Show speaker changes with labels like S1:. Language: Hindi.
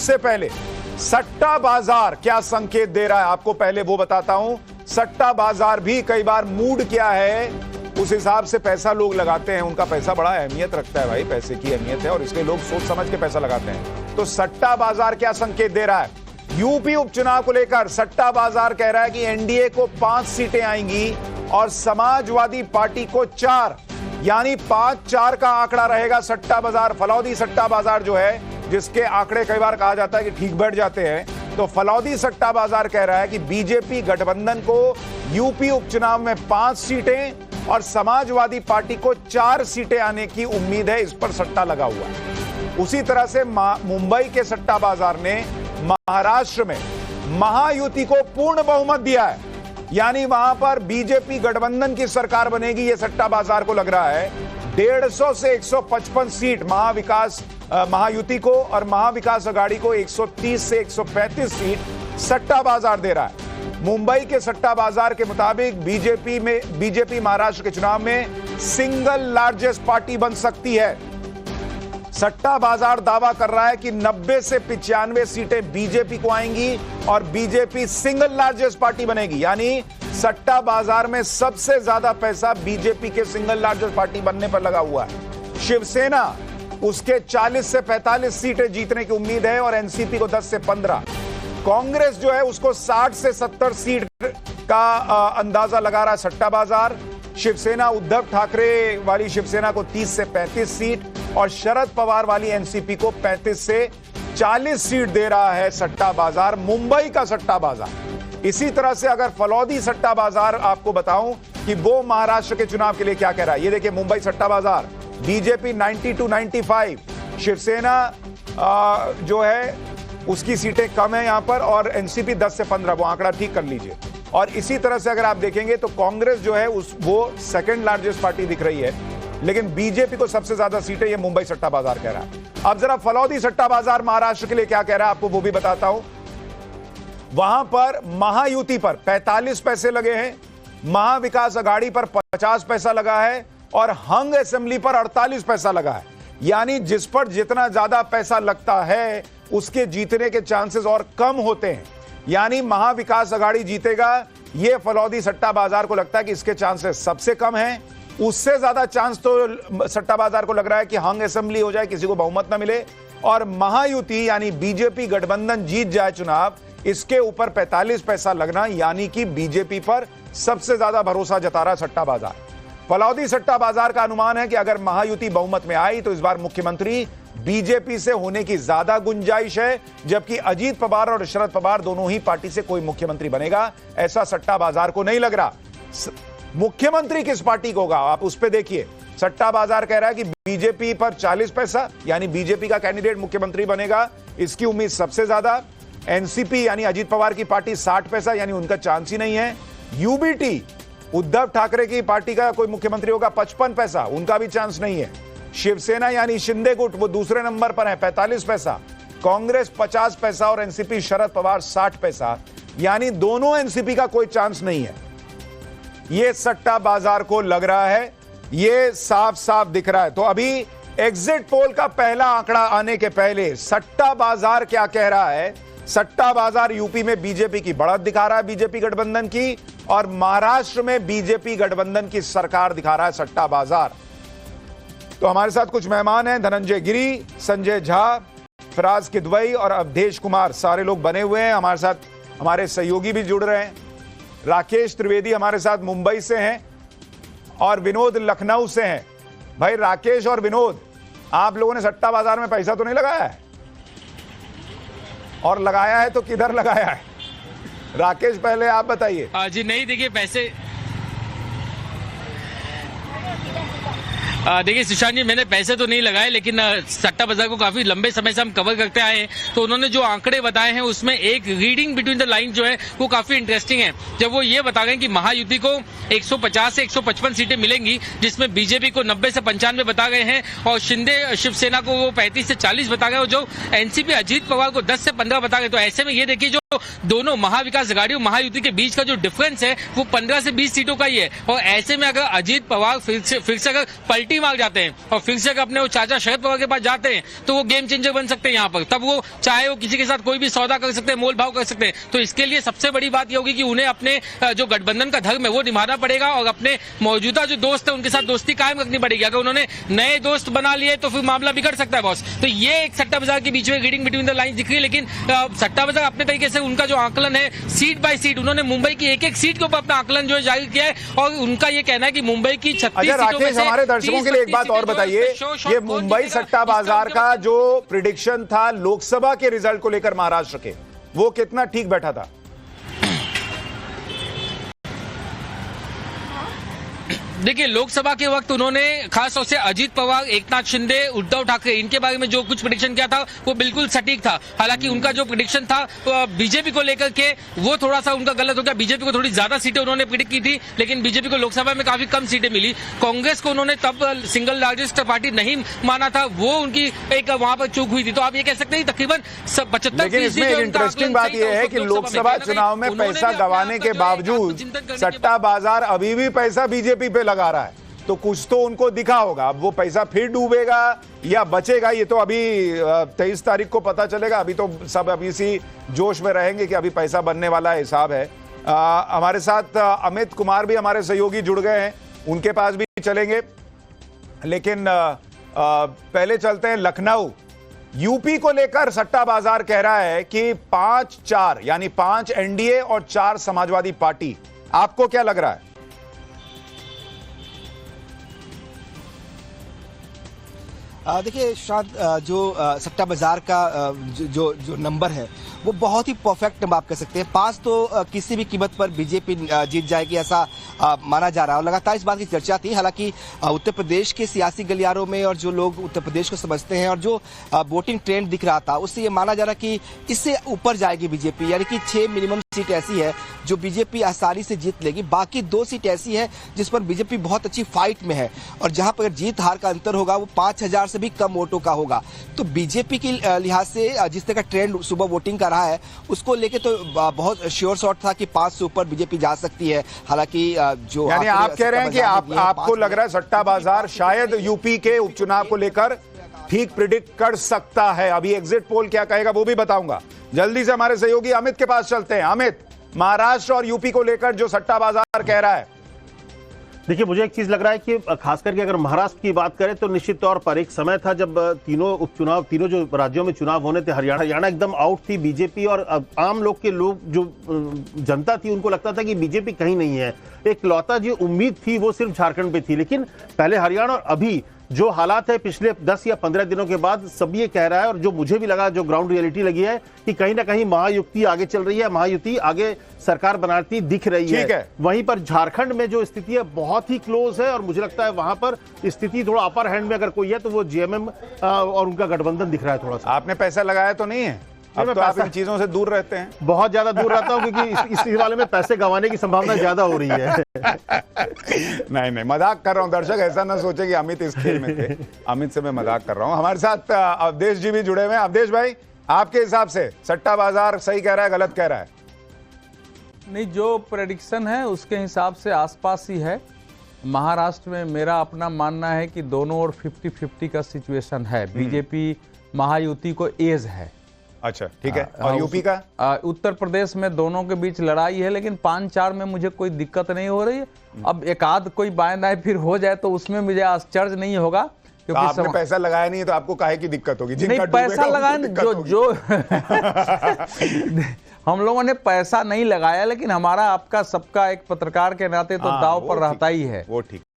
S1: उससे पहले सट्टा बाजार क्या संकेत दे रहा है आपको पहले वो बताता हूं। सट्टा बाजार भी कई बार मूड क्या है उस हिसाब से पैसा लोग लगाते हैं। उनका पैसा बड़ा अहमियत रखता है भाई, पैसे की अहमियत है और इसलिए लोग सोच समझ के पैसा लगाते हैं। तो सट्टा बाजार क्या संकेत दे रहा है? यूपी उपचुनाव को लेकर सट्टा बाजार कह रहा है कि एनडीए को 5 सीटें आएंगी और समाजवादी पार्टी को 4, यानी 5-4 का आंकड़ा रहेगा। सट्टा बाजार, फलौदी सट्टा बाजार जो है, जिसके आंकड़े कई बार कहा जाता है कि ठीक बैठ जाते हैं, तो फलौदी सट्टा बाजार कह रहा है कि बीजेपी गठबंधन को यूपी उपचुनाव में 5 सीटें और समाजवादी पार्टी को 4 सीटें आने की उम्मीद है। इस पर सट्टा लगा हुआ है। उसी तरह से मुंबई के सट्टा बाजार ने महाराष्ट्र में महायुति को पूर्ण बहुमत दिया है, यानी वहां पर बीजेपी गठबंधन की सरकार बनेगी। यह सट्टा बाजार को लग रहा है 150 से 155 सीट महायुति को और महाविकास अघाड़ी को 130 से 135 सीट सट्टा बाजार दे रहा है। मुंबई के सट्टा बाजार के मुताबिक बीजेपी महाराष्ट्र के चुनाव में सिंगल लार्जेस्ट पार्टी बन सकती है। सट्टा बाजार दावा कर रहा है कि 90 से 95 सीटें बीजेपी को आएंगी और बीजेपी सिंगल लार्जेस्ट पार्टी बनेगी, यानी सट्टा बाजार में सबसे ज्यादा पैसा बीजेपी के सिंगल लार्जेस्ट पार्टी बनने पर लगा हुआ है। शिवसेना, उसके 40 से 45 सीटें जीतने की उम्मीद है और एनसीपी को 10 से 15। कांग्रेस जो है उसको 60 से 70 सीट का अंदाजा लगा रहा है सट्टा बाजार। शिवसेना, उद्धव ठाकरे वाली शिवसेना को 30 से 35 सीट और शरद पवार वाली एनसीपी को 35 से 40 सीट दे रहा है सट्टा बाजार, मुंबई का सट्टा बाजार। इसी तरह से अगर फलौदी सट्टा बाजार आपको बताऊं कि वो महाराष्ट्र के चुनाव के लिए क्या कह रहा है, ये देखिए मुंबई सट्टा बाजार, बीजेपी 90 to 95, शिवसेना जो है उसकी सीटें कम है यहां पर और एनसीपी 10 से 15, वो आंकड़ा ठीक कर लीजिए। और इसी तरह से अगर आप देखेंगे तो कांग्रेस जो है वो सेकंड लार्जेस्ट पार्टी दिख रही है, लेकिन बीजेपी को सबसे ज्यादा सीटें ये मुंबई सट्टा बाजार कह रहा है। अब जरा फलौदी सट्टा बाजार महाराष्ट्र के लिए क्या कह रहा है आपको वो भी बताता हूं। वहां पर महायुति पर 45 पैसे लगे हैं, महाविकास अघाड़ी पर 50 पैसा लगा है और हंग असेंबली पर 48 पैसा लगा है, यानी जिस पर जितना ज्यादा पैसा लगता है उसके जीतने के चांसेस और कम होते हैं। यानी महाविकास अघाड़ी जीतेगा, यह फलौदी सट्टा बाजार को लगता है कि इसके चांसेस सबसे कम हैं। उससे ज्यादा चांस तो सट्टा बाजार को लग रहा है कि हंग असेंबली हो जाए, किसी को बहुमत ना मिले और महायुति यानी बीजेपी गठबंधन जीत जाए चुनाव, इसके ऊपर 45 पैसा लगना, यानी कि बीजेपी पर सबसे ज्यादा भरोसा जता रहा सट्टा बाजार। फलौदी सट्टा बाजार का अनुमान है कि अगर महायुति बहुमत में आई तो इस बार मुख्यमंत्री बीजेपी से होने की ज्यादा गुंजाइश है, जबकि अजीत पवार और शरद पवार दोनों ही पार्टी से कोई मुख्यमंत्री बनेगा, ऐसा सट्टा बाजार को नहीं लग रहा। मुख्यमंत्री किस पार्टी को होगा आप उस पर देखिए। सट्टा बाजार कह रहा है कि बीजेपी पर 40 पैसा, यानी बीजेपी का कैंडिडेट मुख्यमंत्री बनेगा, इसकी उम्मीद सबसे ज्यादा। एनसीपी यानी अजीत पवार की पार्टी 60 पैसा, यानी उनका चांस ही नहीं है। यूबीटी, उद्धव ठाकरे की पार्टी का कोई मुख्यमंत्री होगा, 55 पैसा, उनका भी चांस नहीं है। शिवसेना यानी शिंदे गुट, वो दूसरे नंबर पर है, 45 पैसा। कांग्रेस 50 पैसा और एनसीपी शरद पवार 60 पैसा, यानी दोनों एनसीपी का कोई चांस नहीं है। यह सट्टा बाजार को लग रहा है, यह साफ साफ दिख रहा है। तो अभी एग्जिट पोल का पहला आंकड़ा आने के पहले सट्टा बाजार क्या कह रहा है? सट्टा बाजार यूपी में बीजेपी की बढ़त दिखा रहा है, बीजेपी गठबंधन की, और महाराष्ट्र में बीजेपी गठबंधन की सरकार दिखा रहा है सट्टा बाजार। तो हमारे साथ कुछ मेहमान हैं, धनंजय गिरी, संजय झा, फराज किदवई और अवधेश कुमार, सारे लोग बने हुए हैं। हमारे साथ हमारे सहयोगी भी जुड़ रहे हैं। राकेश त्रिवेदी हमारे साथ मुंबई से हैं और विनोद लखनऊ से हैं। भाई राकेश और विनोद, आप लोगों ने सट्टा बाजार में पैसा तो नहीं लगाया है? और लगाया है तो किधर लगाया है? राकेश पहले आप बताइए।
S2: जी नहीं, देखिए पैसे देखिए सुशांत जी, मैंने पैसे तो नहीं लगाए, लेकिन सट्टा बाजार को काफी लंबे समय से हम कवर करते आए हैं, तो उन्होंने जो आंकड़े बताए हैं उसमें एक रीडिंग बिटवीन द लाइन जो है वो काफी इंटरेस्टिंग है। जब वो ये बता गए कि महायुति को 150 से 155 सीटें मिलेंगी, जिसमें बीजेपी को 90 से 95 बता गए हैं और शिंदे शिवसेना को वो 35 से 40 बता गए और जो एनसीपी अजीत पवार को 10 से 15 बता गए। तो ऐसे में ये देखिए जो तो दोनों महाविकास आघाड़ी और महायुति के बीच का जो डिफरेंस है वो 15 से 20 सीटों का ही है। और ऐसे में अगर अजीत पवार फिर से अगर पलटी मार जाते हैं और फिर से अगर अपने वो चाचा शरद पवार के पास जाते हैं तो वो गेम चेंजर बन सकते हैं यहाँ पर। तब वो चाहे वो किसी के साथ कोई भी सौदा कर सकते हैं, मोल भाव कर सकते हैं। तो इसके लिए सबसे बड़ी बात ये होगी कि उन्हें अपने जो गठबंधन का धर्म है वो निभाना पड़ेगा और अपने मौजूदा जो दोस्त है उनके साथ दोस्ती कायम रखनी पड़ेगी। अगर उन्होंने नए दोस्त बना लिए तो फिर मामला बिगड़ सकता है बॉस। तो ये एक सट्टा बाजार के बीच में रीडिंग बिटवीन द लाइन दिख रही है। लेकिन सट्टा बाजार अपने तरीके से उनका जो आकलन है सीट बाय सीट, उन्होंने मुंबई की एक सीट के ऊपर अपना आकलन जो है जारी किया है और उनका ये कहना है कि मुंबई की 36 सीटों में से
S1: हमारे दर्शकों के लिए एक बात और बताइए, ये मुंबई सट्टा बाजार का जो प्रिडिक्शन था लोकसभा के रिजल्ट को लेकर महाराष्ट्र के, वो कितना ठीक बैठा था?
S2: देखिए, लोकसभा के वक्त उन्होंने खास तौर से अजीत पवार, एकनाथ शिंदे, उद्धव ठाकरे इनके बारे में जो कुछ प्रेडिक्शन किया था वो बिल्कुल सटीक था। हालांकि उनका जो प्रेडिक्शन था बीजेपी को लेकर के वो थोड़ा सा उनका गलत हो गया। बीजेपी को थोड़ी ज्यादा सीटें उन्होंने प्रेडिक्ट की थी, लेकिन बीजेपी को लोकसभा में काफी कम सीटें मिली। कांग्रेस को उन्होंने तब सिंगल लार्जेस्ट पार्टी नहीं माना था, वो उनकी एक वहां पर चूक हुई थी। तो आप ये कह सकते हैं तकरीबन 75%।
S1: इंटरेस्टिंग बात यह है कि लोकसभा चुनाव में पैसा गंवाने के बावजूद सट्टा बाजार अभी भी पैसा बीजेपी पे लगा रहा है, तो कुछ तो उनको दिखा होगा। अब वो पैसा फिर डूबेगा या बचेगा, ये तो अभी 23 तारीख को पता चलेगा। अभी तो सब अभी इसी जोश में रहेंगे कि अभी पैसा बनने वाला हिसाब है। हमारे साथ अमित कुमार भी हमारे सहयोगी जुड़ गए हैं, उनके पास भी चलेंगे। लेकिन पहले चलते हैं लखनऊ। यूपी को लेकर सट्टा बाजार कह रहा है कि 5-4 यानी 5 एनडीए और 4 समाजवादी पार्टी। आपको क्या लग रहा है?
S3: देखिए शायद जो सट्टा बाजार का जो नंबर है वो बहुत ही परफेक्ट नंबर आप कह सकते हैं। 5 तो किसी भी कीमत पर बीजेपी जीत जाएगी ऐसा माना जा रहा है और लगातार इस बात की चर्चा थी। हालांकि उत्तर प्रदेश के सियासी गलियारों में और जो लोग उत्तर प्रदेश को समझते हैं और जो वोटिंग ट्रेंड दिख रहा था उससे ये माना जा रहा कि इससे ऊपर जाएगी बीजेपी, यानी कि 6 मिनिमम सीट ऐसी है जो बीजेपी आसानी से जीत लेगी। बाकी 2 सीट ऐसी है जिस पर बीजेपी बहुत अच्छी फाइट में है और जहां पर जीत हार का अंतर होगा वो 5000 से भी कम वोटों का होगा। तो बीजेपी की लिहाज से जिस तरह का ट्रेंड सुबह वोटिंग का रहा है उसको लेके तो बहुत श्योर शॉट था कि 5 से ऊपर बीजेपी जा सकती है। हालांकि जो
S1: यानी आप कह रहे हैं कि आपको लग रहा है सट्टा बाजार शायद यूपी के उपचुनाव को लेकर ठीक प्रिडिक्ट कर सकता है। अभी एग्जिट पोल क्या कहेगा वो भी बताऊंगा। जल्दी से हमारे सहयोगी अमित के पास चलते हैं। अमित, महाराष्ट्र और यूपी को लेकर जो सट्टा बाजार कह रहा है।
S4: देखिए, मुझे एक चीज लग रहा है कि खास करके अगर महाराष्ट्र की बात करें तो निश्चित तौर पर एक समय था जब तीनों जो राज्यों में चुनाव होने थे, हरियाणा एकदम आउट थी बीजेपी और आम लोग के लोग जो जनता थी उनको लगता था कि बीजेपी कहीं नहीं है। एक लौता जो उम्मीद थी वो सिर्फ झारखंड पे थी। लेकिन पहले हरियाणा और अभी जो हालात है पिछले 10 या 15 दिनों के बाद सब ये कह रहा है और जो मुझे भी लगा, जो ग्राउंड रियलिटी लगी है कि कहीं ना कहीं महायुति आगे चल रही है, महायुति आगे सरकार बनाती दिख रही है। वहीं पर झारखंड में जो स्थिति है बहुत ही क्लोज है और मुझे लगता है वहां पर स्थिति थोड़ा अपर हैंड में अगर कोई है तो वो जेएमएम और उनका गठबंधन दिख रहा है थोड़ा सा।
S1: आपने पैसा लगाया तो नहीं है? अब तो आप इन चीजों से दूर रहते हैं।
S4: बहुत ज्यादा दूर रहता हूं क्योंकि इस वाले में पैसे गंवाने की संभावना ज्यादा हो रही है।
S1: नहीं, मजाक कर रहा हूं। दर्शक ऐसा ना सोचे कि अमित इस खेल में थे। अमित से मैं मजाक कर रहा हूं। हमारे साथ अवधेश जी भी जुड़े हुए हैं। अवधेश भाई, आपके हिसाब से सट्टा बाजार सही कह रहा है, गलत कह रहा है?
S5: नहीं, जो प्रेडिक्शन है उसके हिसाब से आसपास ही है। महाराष्ट्र में मेरा अपना मानना है कि दोनों ओर 50-50 का सिचुएशन है। बीजेपी महायुति को एज है।
S1: अच्छा, ठीक है। और यूपी का?
S5: उत्तर प्रदेश में दोनों के बीच लड़ाई है, लेकिन 5-4 में मुझे कोई दिक्कत नहीं हो रही है। अब एक आध कोई बाएं दाएं फिर हो जाए तो उसमें मुझे आश्चर्य नहीं होगा,
S1: क्योंकि तो आपने पैसा लगाया नहीं है तो आपको काहे की दिक्कत होगी?
S5: नहीं, पैसा लगाया जो हम लोगों ने पैसा नहीं लगाया, लेकिन हमारा आपका सबका एक पत्रकार के नाते तो दांव पर रहता ही है।
S1: वो ठीक।